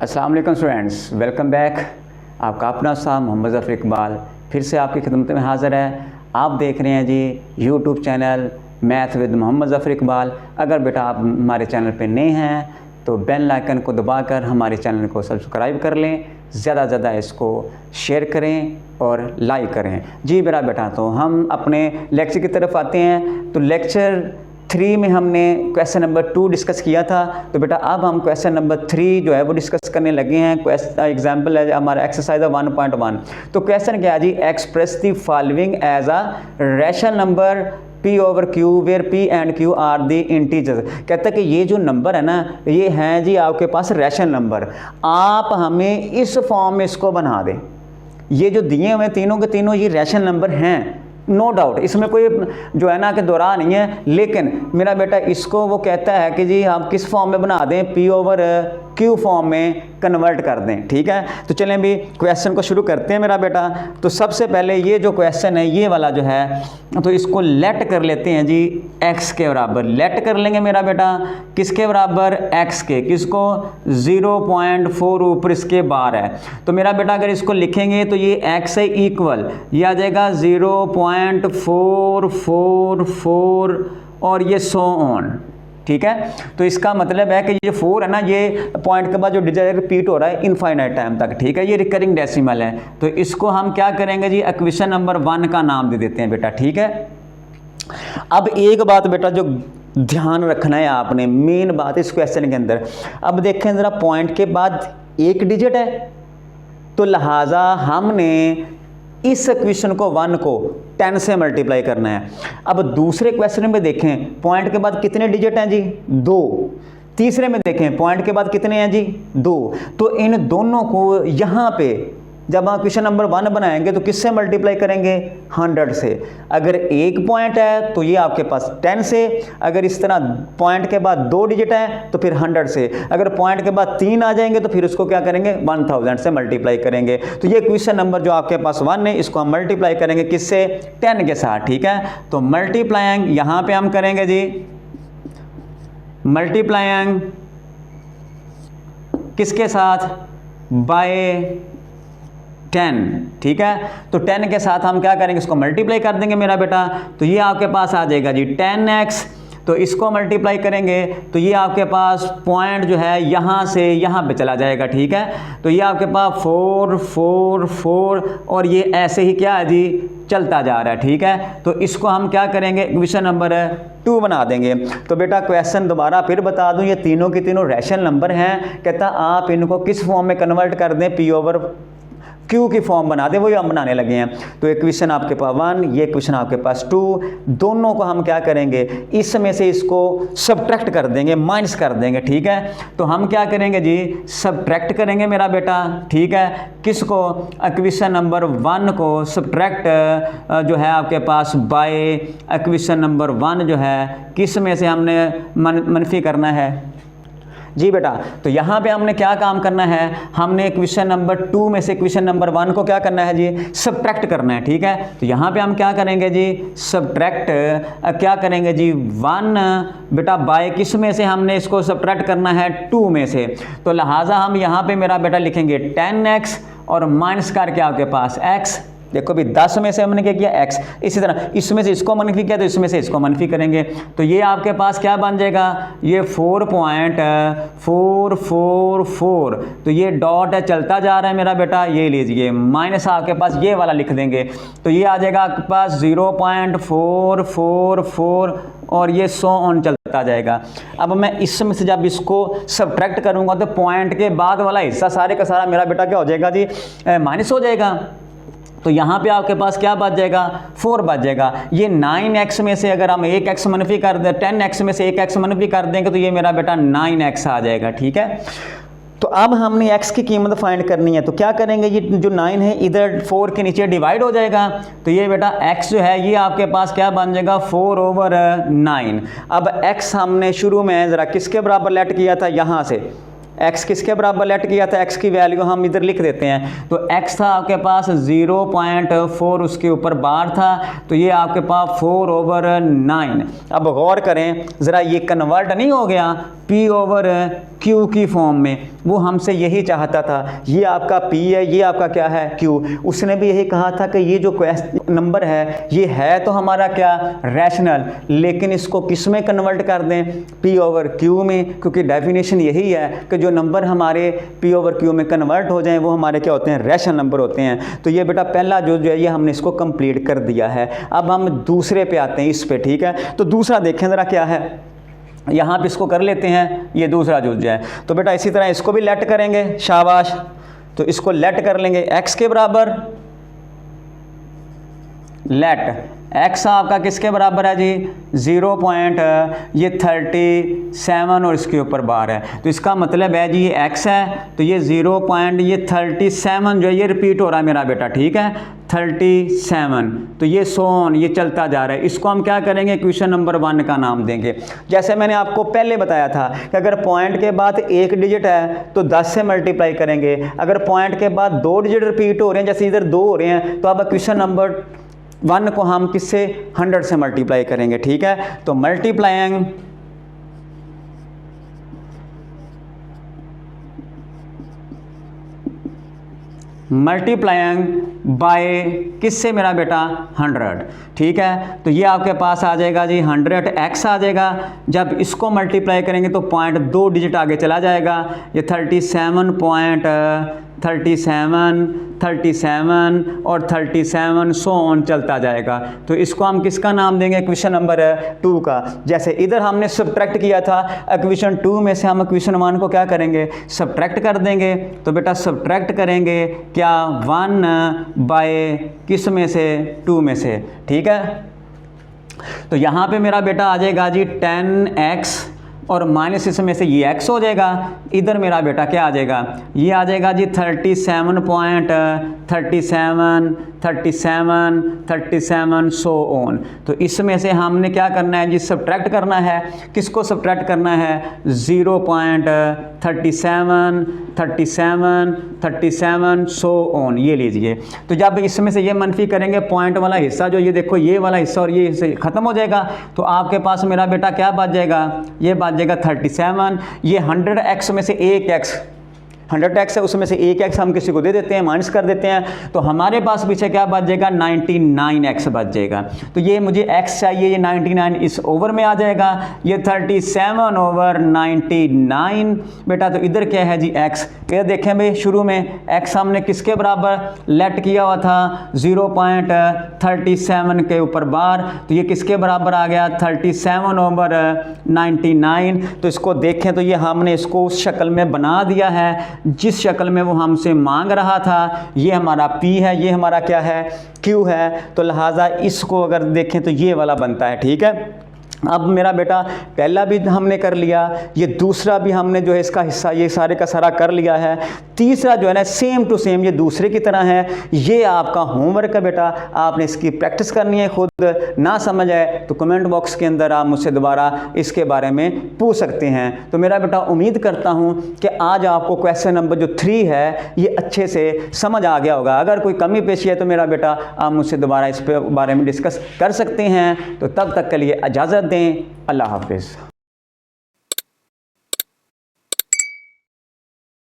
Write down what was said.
अस्सलाम वालेकुम students, welcome back. आपका अपना साहब मोहम्मद ज़फ़र इकबाल फिर से आपकी खिदमत में हाज़िर है। आप देख रहे हैं जी YouTube channel math with Mohammad Zafar Iqbal. अगर बेटा आप हमारे चैनल पे नए हैं तो बेल आइकन को दबाकर हमारे चैनल को सब्सक्राइब कर लें, ज़्यादा से ज़्यादा इसको शेयर करें और लाइक करें। जी मेरा बेटा, तो हम अपने लेक्चर की तरफ आते हैं। तो लेक्चर 3 में हमने क्वेश्चन नंबर 2 डिस्कस किया था। तो बेटा अब हम क्वेश्चन नंबर 3 जो है वो डिस्कस करने लगे हैं। एग्जाम्पल है हमारा एक्सरसाइज 1.1। तो क्वेश्चन क्या है जी, express the following as a rational number P over Q where P and Q are the integers. कहता है कि ये जो नंबर है ना, ये हैं जी आपके पास रैशनल नंबर। आप हमें इस फॉर्म में इसको बना दें। ये जो दिए हुए तीनों के तीनों ये रैशनल नंबर हैं, नो डाउट, इसमें कोई जो है ना कि दोहरा नहीं है। लेकिन मेरा बेटा इसको वो कहता है कि जी आप किस फॉर्म में बना दें, P ओवर Q फॉर्म में कन्वर्ट कर दें। ठीक है, तो चलें भी क्वेश्चन को शुरू करते हैं मेरा बेटा। तो सबसे पहले ये जो क्वेश्चन है ये वाला जो है, तो इसको लेट कर लेते हैं जी x के बराबर। लेट कर लेंगे मेरा बेटा किसके बराबर, x के। किसको, 0.4 ऊपर इसके बार है। तो मेरा बेटा अगर इसको लिखेंगे तो ये x से इक्वल ये आ जाएगा 0.444 और ये सो ऑन। ठीक है, तो इसका मतलब है कि ये 4 है ना, ये पॉइंट के बाद जो डिजिट रिपीट हो रहा है इनफाइनाइट टाइम तक। ठीक है, ये रिकरिंग डेसिमल है। तो इसको हम क्या करेंगे जी, इक्वेशन नंबर 1 का नाम दे देते हैं बेटा। ठीक है, अब एक बात बेटा जो ध्यान रखना है आपने, मेन बात इस क्वेश्चन के अंदर, अब देखें जरा, पॉइंट के बाद एक डिजिट है तो लिहाजा हमने इस इक्वेशन को 1 को 10 से मल्टीप्लाई करना है। अब दूसरे क्वेश्चन में देखें पॉइंट के बाद कितने डिजिट हैं जी, 2। तीसरे में देखें पॉइंट के बाद कितने हैं जी, 2। तो इन दोनों को यहाँ पे जब हम क्वेश्चन नंबर 1 बनाएंगे तो किससे मल्टीप्लाई करेंगे, 100 से। अगर एक पॉइंट है तो ये आपके पास 10 से। अगर इस तरह पॉइंट के बाद 2 डिजिट है तो फिर 100 से। अगर पॉइंट के बाद 3 आ जाएंगे तो फिर उसको क्या करेंगे, 1000 से मल्टीप्लाई करेंगे। तो ये क्वेश्चन नंबर जो आपके पास 1 है इसको हम मल्टीप्लाई करेंगे किससे, 10 के साथ। ठीक है, तो मल्टीप्लाइंग यहाँ पे हम करेंगे जी, मल्टीप्लाइंग किसके साथ, बाय 10। ठीक है, तो 10 के साथ हम क्या करेंगे, इसको मल्टीप्लाई कर देंगे मेरा बेटा। तो ये आपके पास आ जाएगा जी 10x। तो इसको मल्टीप्लाई करेंगे तो ये आपके पास पॉइंट जो है यहाँ से यहाँ पे चला जाएगा। ठीक है, तो ये आपके पास 4 4 4 और ये ऐसे ही क्या है जी चलता जा रहा है। ठीक है, तो इसको हम क्या करेंगे, क्वेश्चन नंबर 2 बना देंगे। तो बेटा क्वेश्चन दोबारा फिर बता दूं, ये तीनों के तीनों रैशनल नंबर हैं। कहता आप इनको किस फॉर्म में कन्वर्ट कर दें, P ओवर Q की फॉर्म बना दे, वही हम बनाने लगे हैं। तो एक क्वेश्चन आपके पास 1, ये क्वेश्चन आपके पास 2, दोनों को हम क्या करेंगे, इसमें से इसको सब्ट्रैक्ट कर देंगे, माइनस कर देंगे। ठीक है, तो हम क्या करेंगे जी, सब्ट्रैक्ट करेंगे मेरा बेटा। ठीक है, किसको, क्वेश्चन नंबर 1 को सब्ट्रैक्ट जो है आपके पास बाय क्वेश्चन नंबर 1 जो है किस में से हमने मनफी करना है जी बेटा। तो यहाँ पे हमने क्या काम करना है, हमने क्वेश्चन नंबर 2 में से क्वेश्चन नंबर 1 को क्या करना है जी, सब्ट्रैक्ट करना है। ठीक है, तो यहाँ पे हम क्या करेंगे जी, सब्ट्रैक्ट क्या करेंगे जी, 1 बेटा बाय किस में से हमने इसको सब्ट्रैक्ट करना है, 2 में से। तो लिहाजा हम यहाँ पे मेरा बेटा लिखेंगे 10x और माइनस करके आपके पास x। देखो भी 10 में से हमने क्या किया, x। इसी तरह इसमें से इसको मनफी किया तो इसमें से इसको मनफी करेंगे। तो ये आपके पास क्या बन जाएगा, ये 4.444। तो ये डॉट है चलता जा रहा है मेरा बेटा, ये लीजिए माइनस आपके पास ये वाला लिख देंगे। तो ये आ जाएगा आपके पास 0.444 और ये सो ऑन चलता जाएगा। अब मैं इसमें से जब इसको सब्ट्रैक्ट करूंगा तो पॉइंट के बाद वाला हिस्सा सारे का सारा मेरा बेटा क्या हो जाएगा जी, माइनस हो जाएगा। तो यहाँ पे आपके पास क्या बच जाएगा, 4 बच जाएगा। ये 9x में से अगर हम 1x मनफी कर दें, 10x में से 1x मनफी कर देंगे तो ये मेरा बेटा 9x आ जाएगा। ठीक है, तो अब हमने x की कीमत फाइंड करनी है। तो क्या करेंगे, ये जो 9 है इधर 4 के नीचे डिवाइड हो जाएगा। तो ये बेटा x जो है ये आपके पास क्या बन जाएगा, 4 ओवर 9। अब x हमने शुरू में ज़रा किसके बराबर लेट किया था, यहाँ से x किसके बराबर लेट किया था, x की वैल्यू हम इधर लिख देते हैं। तो x था आपके पास 0.4, उसके ऊपर बार था, तो ये आपके पास 4/9। अब गौर करें ज़रा, ये कन्वर्ट नहीं हो गया P/Q की फॉर्म में, वो हमसे यही चाहता था। ये आपका P है, ये आपका क्या है Q। उसने भी यही कहा था कि ये जो नंबर है ये है तो हमारा क्या रैशनल, लेकिन इसको किस में कन्वर्ट कर दें, P/Q में, क्योंकि डेफिनेशन यही है कि जो नंबर हमारे P/Q में कन्वर्ट हो जाएं वो हमारे क्या होते हैं, रैशनल नंबर होते हैं। तो ये बेटा पहला जो है ये हमने इसको कंप्लीट कर दिया है। अब हम दूसरे पे आते हैं, इस पे, ठीक है। तो दूसरा देखें ज़रा क्या है, यहाँ पे इसको कर लेते हैं, ये दूसरा जो है। तो बेटा इसी तरह इसको भी लेट करेंगे, शाबाश। तो इसको लेट कर लेंगे x के बराबर, लेट x आपका किसके बराबर है जी, 0.37 और इसके ऊपर बार है। तो इसका मतलब है जी ये x है, तो ये 0.37 जो है ये रिपीट हो रहा है मेरा बेटा, ठीक है, 37। तो ये सोन ये चलता जा रहा है। इसको हम क्या करेंगे, क्वेश्चन नंबर 1 का नाम देंगे। जैसे मैंने आपको पहले बताया था कि अगर पॉइंट के बाद एक डिजिट है तो 10 से मल्टीप्लाई करेंगे, अगर पॉइंट के बाद 2 डिजिट रिपीट हो रहे हैं, जैसे इधर 2 हो रहे हैं, तो अब क्वेश्चन नंबर 1 को हम किससे 100 से मल्टीप्लाई करेंगे, ठीक है। तो मल्टीप्लाइंग बाय किससे मेरा बेटा 100, ठीक है। तो ये आपके पास आ जाएगा जी 100x आ जाएगा। जब इसको मल्टीप्लाई करेंगे तो पॉइंट 2 डिजिट आगे चला जाएगा, ये 37 और 37 सो ऑन चलता जाएगा। तो इसको हम किसका नाम देंगे, क्वेश्चन नंबर 2 का। जैसे इधर हमने सब्ट्रैक्ट किया था, क्वेश्चन 2 में से हम क्वेश्चन 1 को क्या करेंगे, सब्ट्रैक्ट कर देंगे। तो बेटा सब्ट्रैक्ट करेंगे क्या, 1 बाय किस में से, 2 में से, ठीक है। तो यहाँ पे मेरा बेटा आ जाएगा जी 10x और माइनस इसमें से ये x हो जाएगा। इधर मेरा बेटा क्या आ जाएगा, ये आ जाएगा जी 37 सो ऑन। तो इसमें से हमने क्या करना है जी, सब्ट्रैक्ट करना है। किसको सब्ट्रैक्ट करना है, 0.37 सो ऑन, ये लीजिए। तो जब इसमें से ये मनफी करेंगे, पॉइंट वाला हिस्सा जो ये देखो, ये वाला हिस्सा और ये हिस्सा खत्म हो जाएगा। तो आपके पास मेरा बेटा क्या बच जाएगा, ये बच जाएगा 37। ये 100x में से एक x, 100x है, उसमें से एक x हम किसी को दे देते हैं, माइनस कर देते हैं। तो हमारे पास पीछे क्या बच जाएगा, 99x बच जाएगा। तो ये मुझे x चाहिए, ये 99 इस ओवर में आ जाएगा, ये 37/99 बेटा। तो इधर क्या है जी x, ये देखें भाई शुरू में x हमने किसके बराबर लेट किया हुआ था, 0.37 के ऊपर बार। तो ये किसके बराबर आ गया, 37/99। तो इसको देखें तो ये हमने इसको उस शक्ल में बना दिया है जिस शक्ल में वो हमसे मांग रहा था। ये हमारा P है, ये हमारा क्या है, Q है। तो लिहाजा इसको अगर देखें तो ये वाला बनता है, ठीक है। अब मेरा बेटा पहला भी हमने कर लिया, ये दूसरा भी हमने जो है इसका हिस्सा ये सारे का सारा कर लिया है। तीसरा जो है ना सेम टू सेम ये दूसरे की तरह है। ये आपका होमवर्क है बेटा, आपने इसकी प्रैक्टिस करनी है। खुद ना समझ आए तो कमेंट बॉक्स के अंदर आप मुझसे दोबारा इसके बारे में पूछ सकते हैं। तो मेरा बेटा उम्मीद करता हूँ कि आज आपको क्वेश्चन नंबर जो 3 है ये अच्छे से समझ आ गया होगा। अगर कोई कमी पेशी है तो मेरा बेटा आप मुझसे दोबारा इस बारे में डिस्कस कर सकते हैं। तो तब तक के लिए इजाज़त दें, अल्लाह हाफिज़।